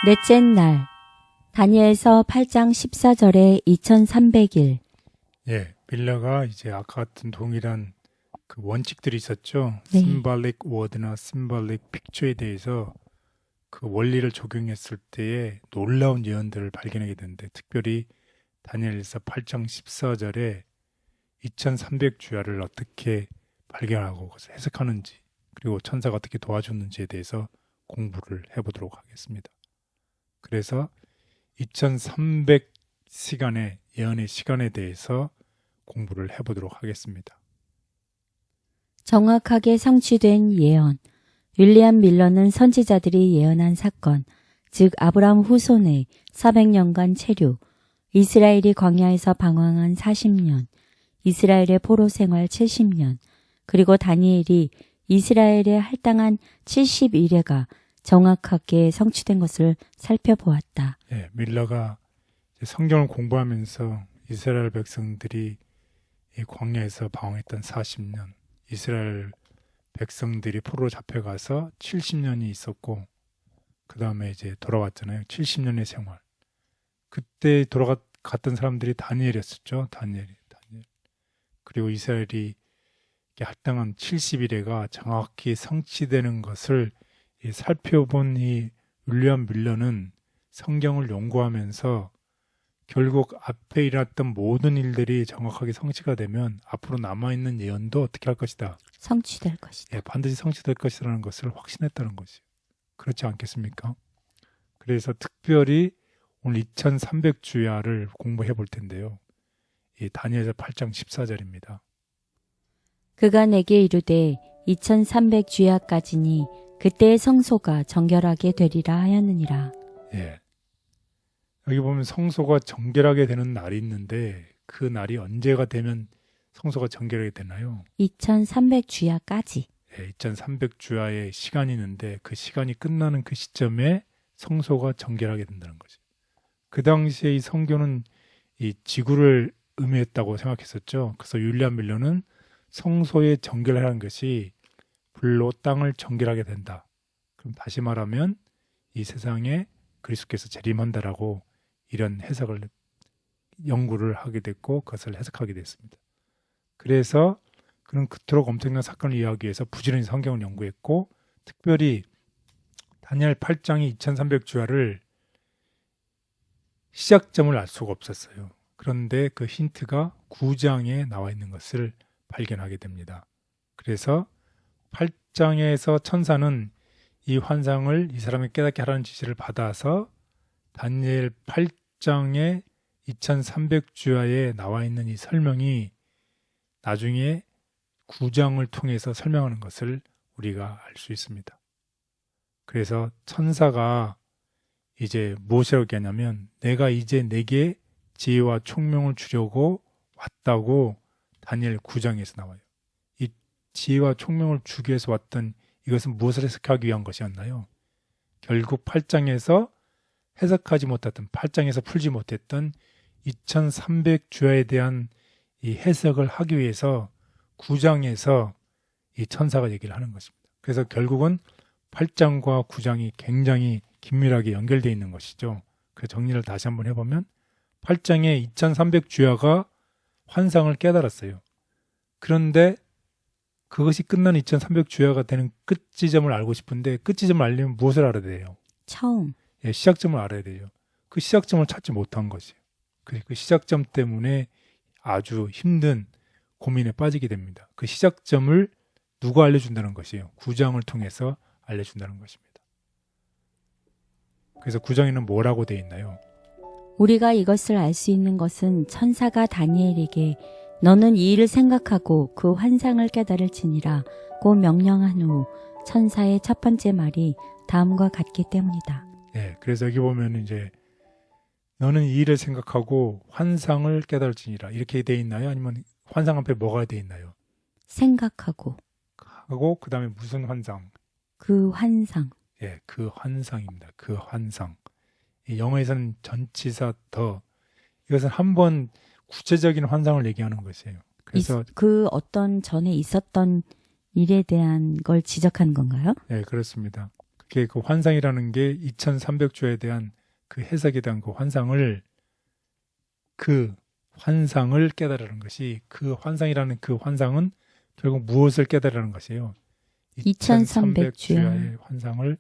넷째 날 다니엘서 8장 14절에 2300일. 예, 밀러가 이제 아까 같은 동일한 그 원칙들이 있었죠. 네. 심발릭 워드나 심발릭 픽처에 대해서 그 원리를 적용했을 때의 놀라운 예언들을 발견하게 되는데, 특별히 다니엘서 8장 14절에 2300주야를 어떻게 발견하고 그것을 해석하는지, 그리고 천사가 어떻게 도와줬는지에 대해서 공부를 해보도록 하겠습니다. 그래서 2300시간의 예언의 시간에 대해서 공부를 해보도록 하겠습니다. 정확하게 성취된 예언. 윌리엄 밀러는 선지자들이 예언한 사건, 즉 아브라함 후손의 400년간 체류, 이스라엘이 광야에서 방황한 40년, 이스라엘의 포로 생활 70년, 그리고 다니엘이 이스라엘에 할당한 70일회가 정확하게 성취된 것을 살펴보았다. 예, 밀러가 성경을 공부하면서 이스라엘 백성들이 이 광야에서 방황했던 40년, 이스라엘 백성들이 포로로 잡혀가서 70년이 있었고, 그 다음에 이제 돌아왔잖아요. 70년의 생활. 그때 돌아갔던 사람들이 다니엘이었었죠. 다니엘. 그리고 이스라엘이 할당한 70일회가 정확히 성취되는 것을 살펴본 이 윌리엄 밀러는 성경을 연구하면서 결국 앞에 일어났던 모든 일들이 정확하게 성취가 되면 앞으로 남아있는 예언도 어떻게 할 것이다. 성취될 것이다. 예, 반드시 성취될 것이라는 것을 확신했다는 것이죠. 그렇지 않겠습니까? 그래서 특별히 오늘 2300주야를 공부해 볼 텐데요. 이 다니엘서 8장 14절입니다. 그가 내게 이르되 2300주야까지니 그때의 성소가 정결하게 되리라 하였느니라. 예. 여기 보면 성소가 정결하게 되는 날이 있는데, 그 날이 언제가 되면 성소가 정결하게 되나요? 2300주야까지. 예, 2300주야의 시간이 있는데, 그 시간이 끝나는 그 시점에 성소가 정결하게 된다는 거죠. 그 당시에 이 성경은 이 지구를 의미했다고 생각했었죠. 그래서 윌리엄 밀러는 성소의 정결하는 것이 불로 땅을 정결하게 된다. 그럼 다시 말하면 이 세상에 그리스도께서 재림한다라고 이런 해석을 연구를 하게 됐고, 그것을 해석하게 됐습니다. 그래서 그는 그토록 엄청난 사건을 이해하기 위해서 부지런히 성경을 연구했고, 특별히 다니엘 8장이 2300주야를 시작점을 알 수가 없었어요. 그런데 그 힌트가 9장에 나와 있는 것을 발견하게 됩니다. 그래서 8장에서 천사는 이 환상을 이 사람이 깨닫게 하라는 지시를 받아서 다니엘 8장의 2300주야에 나와 있는 이 설명이 나중에 9장을 통해서 설명하는 것을 우리가 알 수 있습니다. 그래서 천사가 이제 무엇이라고 얘기하냐면, 내가 이제 내게 지혜와 총명을 주려고 왔다고 다니엘 9장에서 나와요. 이 지혜와 총명을 주기 위해서 왔던 이것은 무엇을 해석하기 위한 것이었나요? 결국 8장에서 해석하지 못했던, 8장에서 풀지 못했던 2300주야에 대한 이 해석을 하기 위해서 9장에서 이 천사가 얘기를 하는 것입니다. 그래서 결국은 8장과 9장이 굉장히 긴밀하게 연결되어 있는 것이죠. 그 정리를 다시 한번 해보면 8장에 2300주야가 환상을 깨달았어요. 그런데 그것이 끝나는 2300주야가 되는 끝 지점을 알고 싶은데, 끝 지점을 알려면 무엇을 알아야 돼요? 처음. 예, 시작점을 알아야 돼요. 그 시작점을 찾지 못한 것이에요. 그 시작점 때문에 아주 힘든 고민에 빠지게 됩니다. 그 시작점을 누가 알려준다는 것이에요? 9장을 통해서 알려준다는 것입니다. 그래서 9장에는 뭐라고 되어 있나요? 우리가 이것을 알 수 있는 것은 천사가 다니엘에게 너는 이 일을 생각하고 그 환상을 깨달을지니라 고 명령한 후 천사의 첫 번째 말이 다음과 같기 때문이다. 예, 그래서 여기 보면 이제 너는 이 일을 생각하고 환상을 깨달을지니라 이렇게 되어 있나요? 아니면 환상 앞에 뭐가 되어 있나요? 생각하고. 하고 그 다음에 무슨 환상? 그 환상. 예, 그 환상입니다. 그 환상. 영어에서는 전치사 더. 이것은 한번 구체적인 환상을 얘기하는 것이에요. 그래서 그 어떤 전에 있었던 일에 대한 걸 지적하는 건가요? 네, 그렇습니다. 이렇게 그 환상이라는 게 2300주야에 대한 그 해석에 대한 그 환상을 깨달으는 것이, 그 환상이라는 그 환상은 결국 무엇을 깨달으는 것이에요? 2300주야의 환상을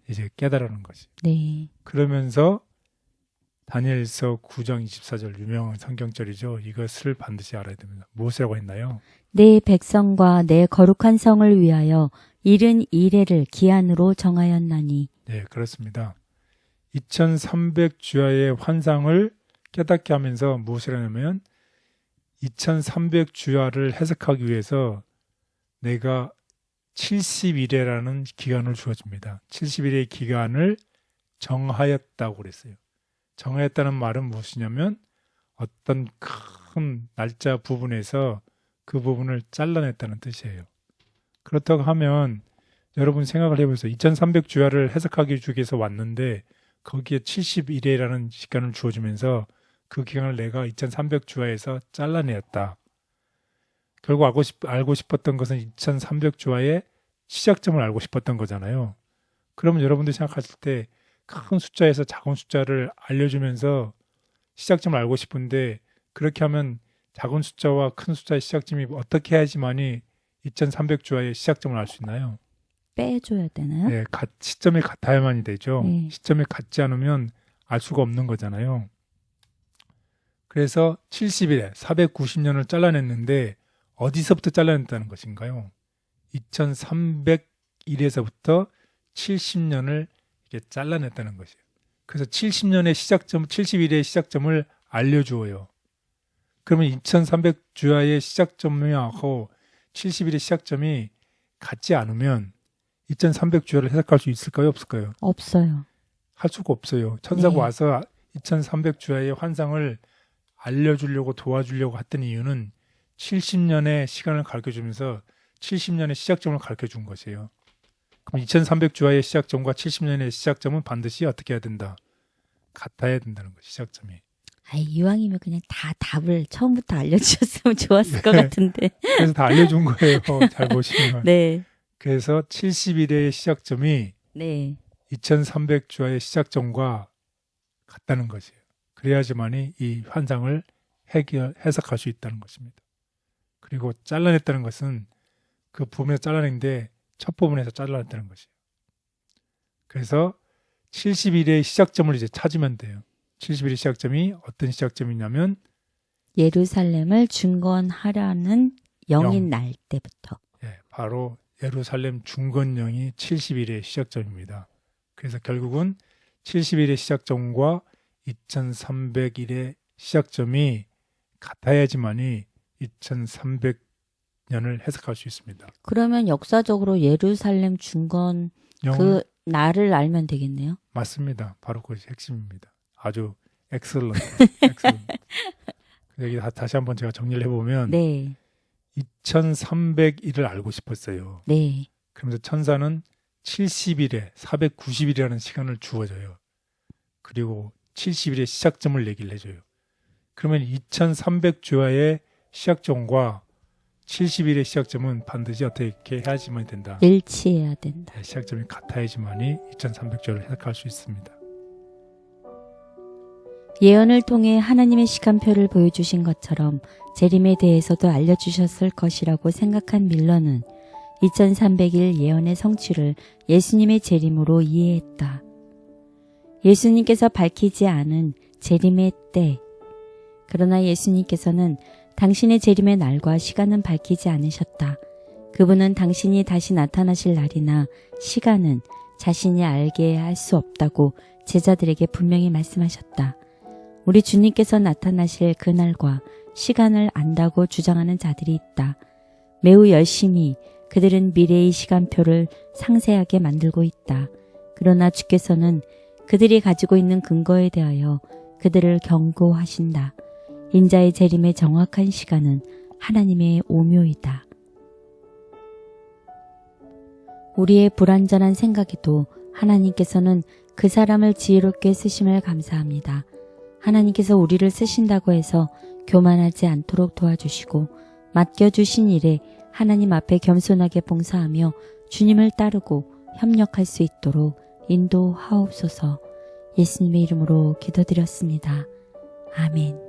이제 깨달으는 것이. 네. 그러면서 다니엘서 9장 24절 유명한 성경절이죠. 이것을 반드시 알아야 됩니다. 무엇이라고 했나요? 내 백성과 내 거룩한 성을 위하여 71회를 기한으로 정하였나니. 네, 그렇습니다. 2300주야의 환상을 깨닫게 하면서 무엇을 하냐면 2300주야를 해석하기 위해서 내가 70일이라는 기간을 주어집니다. 70일의 기간을 정하였다고 그랬어요. 정하였다는 말은 무엇이냐면 어떤 큰 날짜 부분에서 그 부분을 잘라냈다는 뜻이에요. 그렇다고 하면 여러분 생각을 해보세요. 2300주야를 해석하기 위해서 왔는데 거기에 70일이라는 시간을 주어주면서 그 기간을 내가 2300주야에서 잘라내었다. 결국 알고 싶었던 것은 2300주야의 시작점을 알고 싶었던 거잖아요. 그러면 여러분들 생각하실 때 큰 숫자에서 작은 숫자를 알려주면서 시작점을 알고 싶은데, 그렇게 하면 작은 숫자와 큰 숫자의 시작점이 어떻게 해야지만이 2300주야의 시작점을 알 수 있나요? 빼줘야 되나요? 네, 시점이 같아야만이 되죠. 네. 시점이 같지 않으면 알 수가 없는 거잖아요. 그래서 70일에 490년을 잘라냈는데 어디서부터 잘라냈다는 것인가요? 2301에서부터 70년을 이렇게 잘라냈다는 것이에요. 그래서 70년의 시작점, 71의 시작점을 알려주어요. 그러면 2300주야의 시작점하고 70일의 시작점이 같지 않으면 2300주야를 해석할 수 있을까요? 없을까요? 없어요. 할 수가 없어요. 천사가 네. 와서 2300주야의 환상을 알려주려고 도와주려고 했던 이유는 70년의 시간을 가르쳐주면서 70년의 시작점을 가르쳐준 것이에요. 그럼 2300주야의 시작점과 70년의 시작점은 반드시 어떻게 해야 된다? 같아야 된다는 거죠. 시작점이. 이왕이면 그냥 다 답을 처음부터 알려주셨으면 좋았을 것 같은데. 그래서 다 알려준 거예요. 잘 보시면. 네. 그래서 70일의 시작점이 네. 2300주야의 시작점과 같다는 것이에요. 그래야지만이 이 환상을 해석할 수 있다는 것입니다. 그리고 잘라냈다는 것은 그 부분에서 잘라낸데 첫 부분에서 잘라냈다는 것이에요. 그래서 70일의 시작점을 이제 찾으면 돼요. 70일의 시작점이 어떤 시작점이냐면 예루살렘을 중건하라는 영인 영. 날 때부터. 바로 예루살렘 중건령이 70일의 시작점입니다. 그래서 결국은 70일의 시작점과 2300일의 시작점이 같아야지만이 2300년을 해석할 수 있습니다. 그러면 역사적으로 예루살렘 중건 그 날을 알면 되겠네요. 맞습니다. 바로 그것이 핵심입니다. 아주 엑셀런트. 여기 다시 한번 제가 정리를 해보면 네. 2300일을 알고 싶었어요. 네. 그러면서 천사는 70일에 490일이라는 시간을 주어져요. 그리고 70일의 시작점을 얘기를 해줘요. 그러면 2300주야의 시작점과 70일의 시작점은 반드시 어떻게 해야지만 된다. 일치해야 된다. 시작점이 같아야지만이 2300주야를 해석할 수 있습니다. 예언을 통해 하나님의 시간표를 보여주신 것처럼 재림에 대해서도 알려주셨을 것이라고 생각한 밀러는 2300일 예언의 성취를 예수님의 재림으로 이해했다. 예수님께서 밝히지 않은 재림의 때, 그러나 예수님께서는 당신의 재림의 날과 시간은 밝히지 않으셨다. 그분은 당신이 다시 나타나실 날이나 시간은 자신이 알게 할 수 없다고 제자들에게 분명히 말씀하셨다. 우리 주님께서 나타나실 그날과 시간을 안다고 주장하는 자들이 있다. 매우 열심히 그들은 미래의 시간표를 상세하게 만들고 있다. 그러나 주께서는 그들이 가지고 있는 근거에 대하여 그들을 경고하신다. 인자의 재림의 정확한 시간은 하나님의 오묘이다. 우리의 불완전한 생각에도 하나님께서는 그 사람을 지혜롭게 쓰심을 감사합니다. 하나님께서 우리를 쓰신다고 해서 교만하지 않도록 도와주시고 맡겨주신 일에 하나님 앞에 겸손하게 봉사하며 주님을 따르고 협력할 수 있도록 인도하옵소서. 예수님의 이름으로 기도드렸습니다. 아멘.